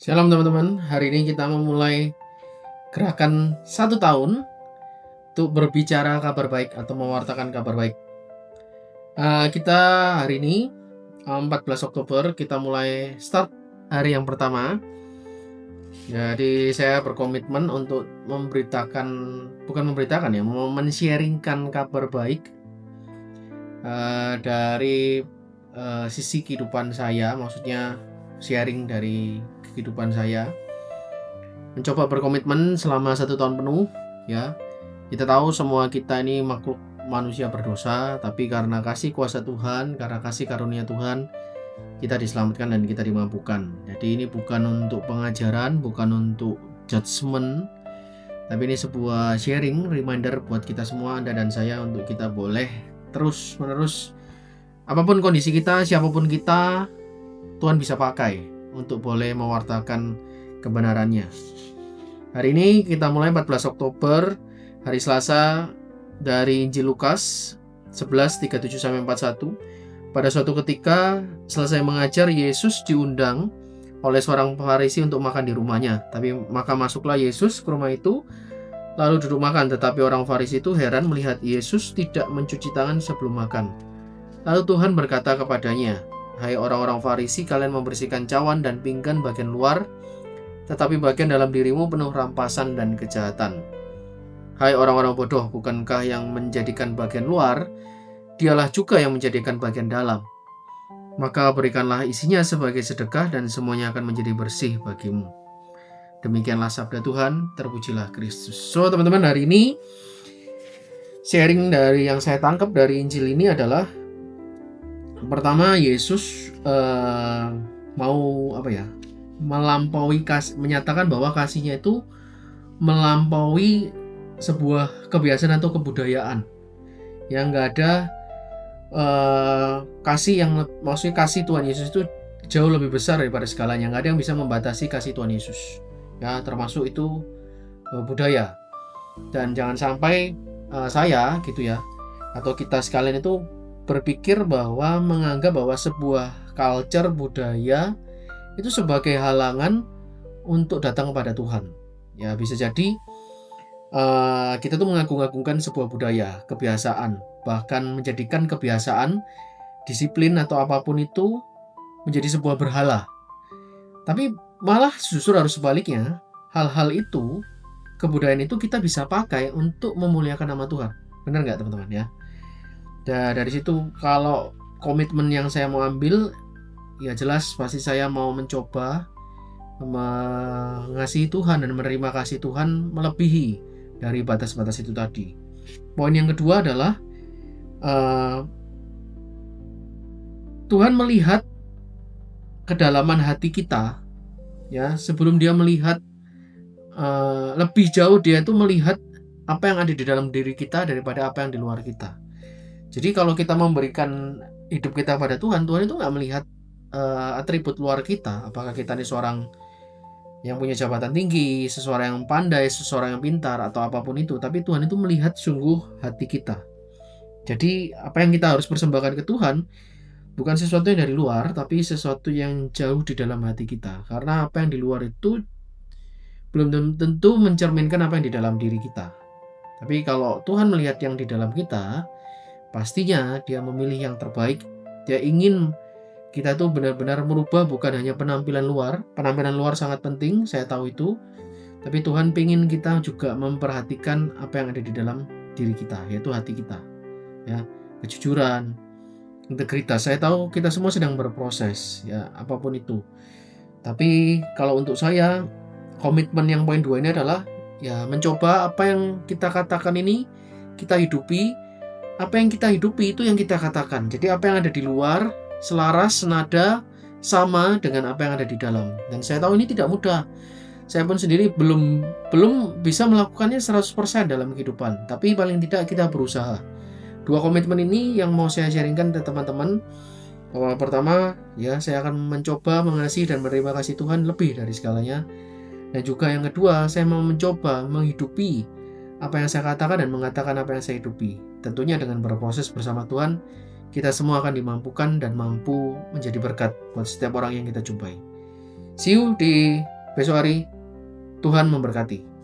Shalom teman-teman, hari ini kita memulai gerakan 1 tahun untuk berbicara kabar baik atau mewartakan kabar baik. Kita hari ini 14 Oktober kita mulai start hari yang pertama. Jadi saya berkomitmen untuk men-sharingkan kabar baik dari sisi kehidupan saya, maksudnya sharing dari kehidupan saya. Mencoba berkomitmen selama 1 tahun penuh, ya. Kita tahu semua kita ini makhluk manusia berdosa, tapi karena kasih kuasa Tuhan, karena kasih karunia Tuhan, kita diselamatkan dan kita dimampukan. Jadi ini bukan untuk pengajaran, bukan untuk judgement, tapi ini sebuah sharing, reminder buat kita semua, Anda dan saya, untuk kita boleh terus-menerus, apapun kondisi kita, siapapun kita, Tuhan bisa pakai untuk boleh mewartakan kebenarannya. Hari ini kita mulai 14 Oktober, hari Selasa, dari Injil Lukas 11:37-41. Pada suatu ketika, selesai mengajar, Yesus diundang oleh seorang Farisi untuk makan di rumahnya. Maka masuklah Yesus ke rumah itu, lalu duduk makan. Tetapi orang Farisi itu heran melihat Yesus tidak mencuci tangan sebelum makan. Lalu Tuhan berkata kepadanya, "Hai orang-orang Farisi, kalian membersihkan cawan dan pinggan bagian luar, tetapi bagian dalam dirimu penuh rampasan dan kejahatan. Hai orang-orang bodoh, bukankah yang menjadikan bagian luar, dialah juga yang menjadikan bagian dalam? Maka berikanlah isinya sebagai sedekah dan semuanya akan menjadi bersih bagimu." Demikianlah sabda Tuhan, terpujilah Kristus. So teman-teman, hari ini sharing dari yang saya tangkap dari Injil ini adalah, pertama, Yesus menyatakan bahwa kasihnya itu melampaui sebuah kebiasaan atau kebudayaan, yang nggak ada kasih Tuhan Yesus itu jauh lebih besar daripada segalanya. Nggak ada yang bisa membatasi kasih Tuhan Yesus, ya, termasuk itu budaya. Dan jangan sampai saya gitu ya, atau kita sekalian itu berpikir bahwa menganggap bahwa sebuah culture, budaya itu sebagai halangan untuk datang kepada Tuhan. Ya, bisa jadi kita tuh mengagung-agungkan sebuah budaya, kebiasaan, bahkan menjadikan kebiasaan, disiplin atau apapun itu menjadi sebuah berhala. Tapi malah justru harus sebaliknya, hal-hal itu, kebudayaan itu kita bisa pakai untuk memuliakan nama Tuhan. Benar nggak teman-teman ya? Dan dari situ, kalau komitmen yang saya mau ambil, ya jelas pasti saya mau mencoba mengasihi Tuhan dan menerima kasih Tuhan melebihi dari batas-batas itu tadi. Poin yang kedua adalah Tuhan melihat kedalaman hati kita, ya. Sebelum dia melihat lebih jauh, dia itu melihat apa yang ada di dalam diri kita daripada apa yang di luar kita. Jadi kalau kita memberikan hidup kita pada Tuhan, Tuhan itu nggak melihat atribut luar kita, apakah kita ini seorang yang punya jabatan tinggi, seseorang yang pandai, seseorang yang pintar, atau apapun itu. Tapi Tuhan itu melihat sungguh hati kita. Jadi apa yang kita harus persembahkan ke Tuhan bukan sesuatu yang dari luar, tapi sesuatu yang jauh di dalam hati kita. Karena apa yang di luar itu belum tentu mencerminkan apa yang di dalam diri kita. Tapi kalau Tuhan melihat yang di dalam kita, pastinya dia memilih yang terbaik. Dia ingin kita tuh benar-benar merubah, bukan hanya penampilan luar. Penampilan luar sangat penting, saya tahu itu. Tapi Tuhan ingin kita juga memperhatikan apa yang ada di dalam diri kita, yaitu hati kita. Ya, kejujuran, integritas. Saya tahu kita semua sedang berproses, ya, apapun itu. Tapi kalau untuk saya, komitmen yang poin 2 ini adalah, ya, mencoba apa yang kita katakan ini kita hidupi. Apa yang kita hidupi itu yang kita katakan. Jadi apa yang ada di luar selaras, senada, sama dengan apa yang ada di dalam. Dan saya tahu ini tidak mudah. Saya pun sendiri belum bisa melakukannya 100% dalam kehidupan. Tapi paling tidak kita berusaha. 2 komitmen ini yang mau saya sharingkan ke teman-teman. Pertama, ya, saya akan mencoba mengasihi dan menerima kasih Tuhan lebih dari segalanya. Dan juga yang kedua, saya mau mencoba menghidupi apa yang saya katakan dan mengatakan apa yang saya hidupi. Tentunya dengan berproses bersama Tuhan, kita semua akan dimampukan dan mampu menjadi berkat buat setiap orang yang kita jumpai. See you di besok hari. Tuhan memberkati.